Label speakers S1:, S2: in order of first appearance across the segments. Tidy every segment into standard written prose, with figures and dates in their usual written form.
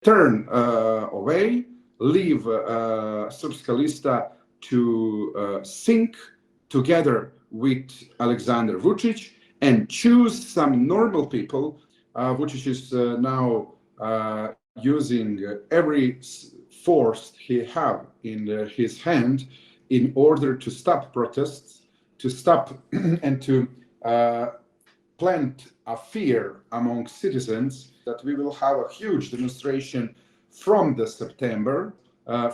S1: turn away, leave Srpska Lista to sink together with Aleksandar Vučić and choose some normal people. Vučić is now using every force he have in his hand in order to stop protests, to stop and to plant a fear among citizens that we will have a huge demonstration from the September.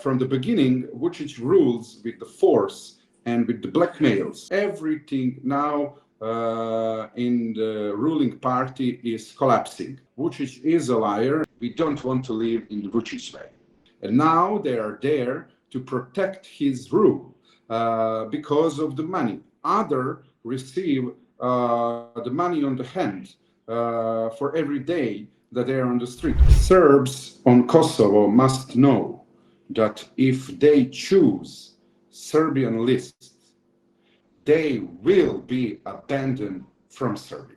S1: From the beginning, Vučić rules with the force and with the blackmails. Everything now in the ruling party is collapsing. Vučić is a liar. We don't want to live in the Vučić way. And now they are there to protect his rule because of the money. Others receive the money on the hand for every day that they are on the street. Serbs on Kosovo must know that if they choose Serbian lists, they will be abandoned from Serbia.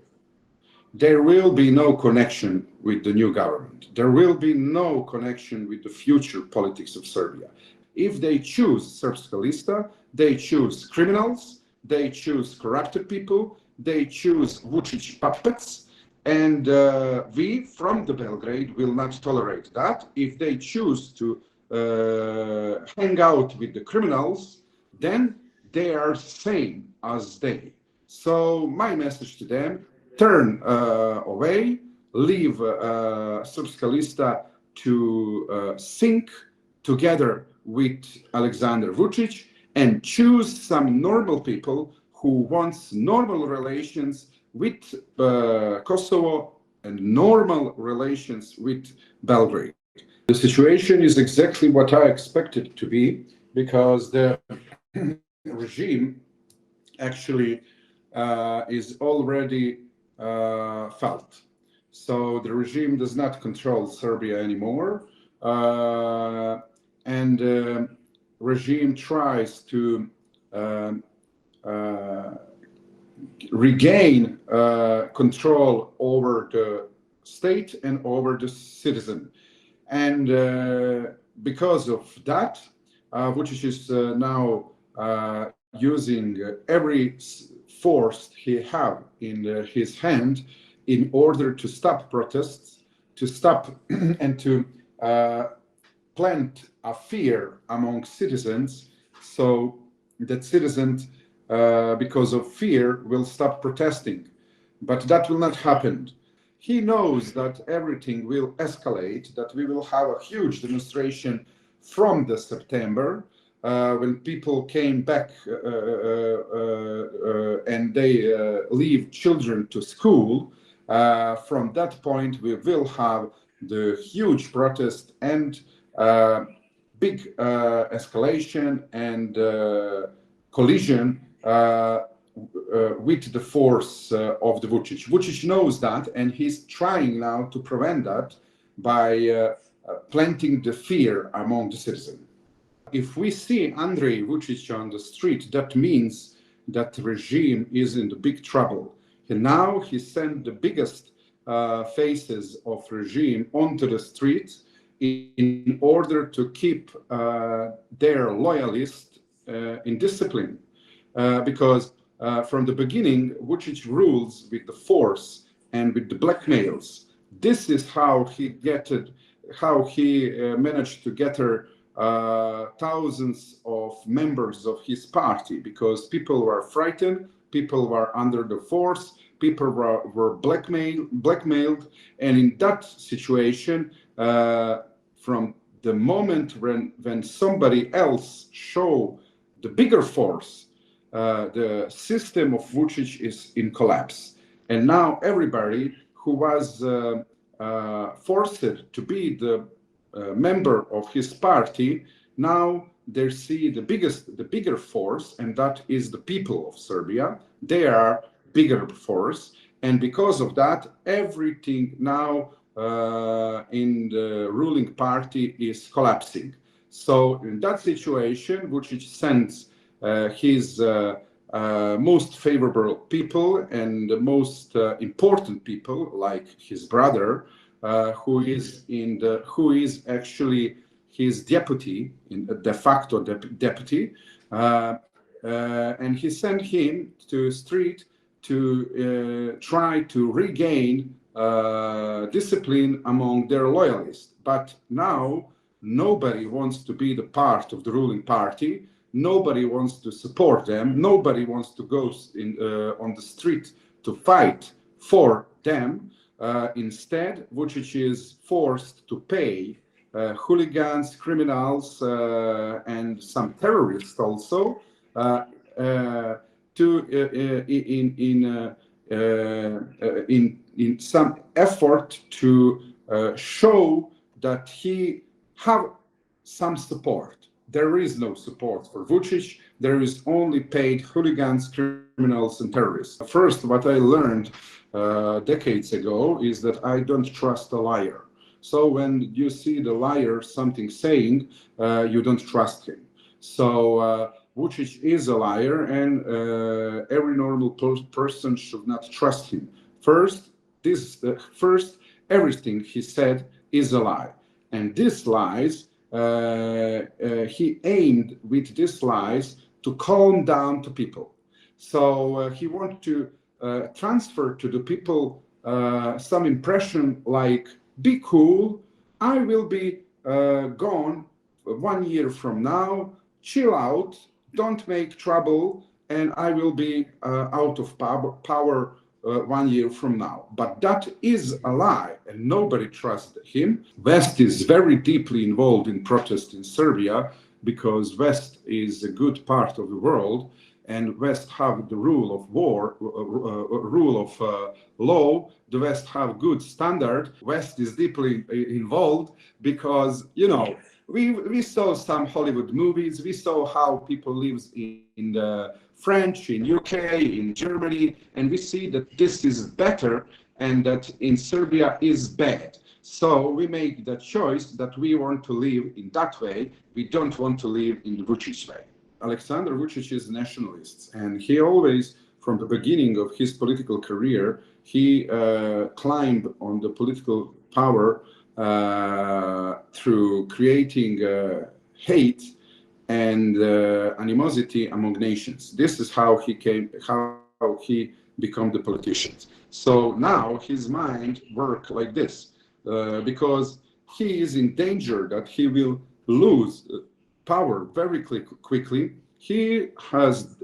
S1: There will be no connection with the new government. There will be no connection with the future politics of Serbia. If they choose Srpska Lista, they choose criminals, they choose corrupted people, they choose Vučić puppets, and we from the Belgrade will not tolerate that. If they choose to hang out with the criminals, then they are same as they. So my message to them, turn away, leave Srpska Lista to sink together with Aleksandar Vučić and choose some normal people who wants normal relations with Kosovo and normal relations with Belgrade. The situation is exactly what I expected it to be, because the regime actually is already felt. So the regime does not control Serbia anymore, and regime tries to regain control over the state and over the citizen. And because of that, Vučić is now using every force he have in his hand in order to stop protests, to stop and to plant a fear among citizens, so that citizens, because of fear, will stop protesting. But that will not happen. He knows that everything will escalate, that we will have a huge demonstration from the September, when people came back and they leave children to school. From that point, we will have the huge protest and big escalation and collision with the force of the Vučić. Vučić knows that, and he's trying now to prevent that by planting the fear among the citizens. If we see Andrej Vučić on the street, that means that the regime is in the big trouble. And now he sent the biggest faces of regime onto the streets in order to keep their loyalists in discipline. Because from the beginning, Vučić rules with the force and with the blackmails. This is how he managed to gather thousands of members of his party, because people were frightened, people were under the force, people were blackmailed, and in that situation, from the moment when somebody else show the bigger force, the system of Vučić is in collapse. And now everybody who was forced to be the member of his party, now they see the bigger force, and that is the people of Serbia. They are bigger force, and because of that, everything now in the ruling party is collapsing. So in that situation, Vučić sends his most favorable people and the most important people, like his brother, who is actually his deputy, de facto deputy, and he sent him to street to try to regain discipline among their loyalists. But now nobody wants to be the part of the ruling party. Nobody wants to support them. Nobody wants to go on the street to fight for them. Instead, Vučić is forced to pay hooligans, criminals, and some terrorists also in some effort to show that he have some support. There is no support for Vučić. There is only paid hooligans, criminals, and terrorists. First, what I learned decades ago is that I don't trust a liar. So when you see the liar something saying, you don't trust him. So Vučić is a liar, and every normal person should not trust him. First, everything he said is a lie, and these lies, he aimed with these lies to calm down the people. So he wanted to transfer to the people some impression like, be cool, I will be gone 1 year from now, chill out, don't make trouble, and I will be out of power 1 year from now. But that is a lie, and nobody trusts him. West is very deeply involved in protest in Serbia, because West is a good part of the world, and West have the rule of law. The West have good standard. West is deeply involved because, you know, we saw some Hollywood movies. We saw how people live in the French, in UK, in Germany, and we see that this is better and that in Serbia is bad. So we make the choice that we want to live in that way. We don't want to live in the Vučić way. Aleksandar Vučić is a nationalist, and he always, from the beginning of his political career, he climbed on the political power through creating hate and animosity among nations. This is how he became the politician. So now his mind works like this, because he is in danger that he will lose power very quickly. He has,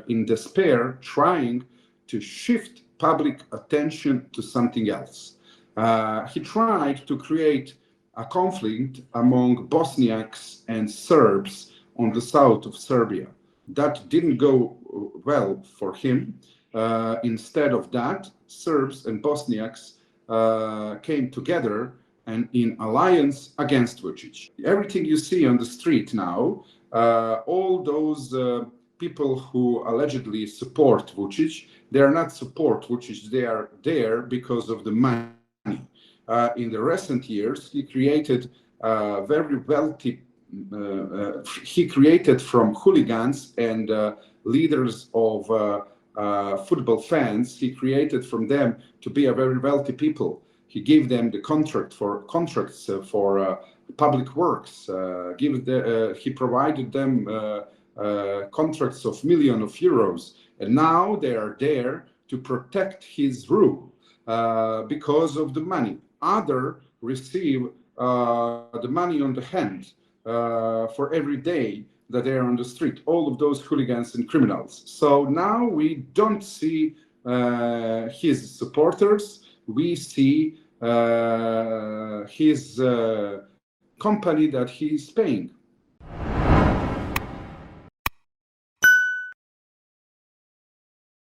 S1: in despair, trying to shift public attention to something else. He tried to create a conflict among Bosniaks and Serbs on the south of Serbia. That didn't go well for him. Instead of that, Serbs and Bosniaks came together and in alliance against Vučić. Everything you see on the street now, all those people who allegedly support Vučić, they are not support Vučić, they are there because of the money. In the recent years, he created very wealthy, he created from hooligans and leaders of football fans, he created from them to be a very wealthy people. He gave them the contracts for public works. He provided them contracts of millions of euros, and now they are there to protect his rule because of the money. Others receive the money on the hand for every day that they are on the street. All of those hooligans and criminals. So now we don't see his supporters. We see his company that he is paying.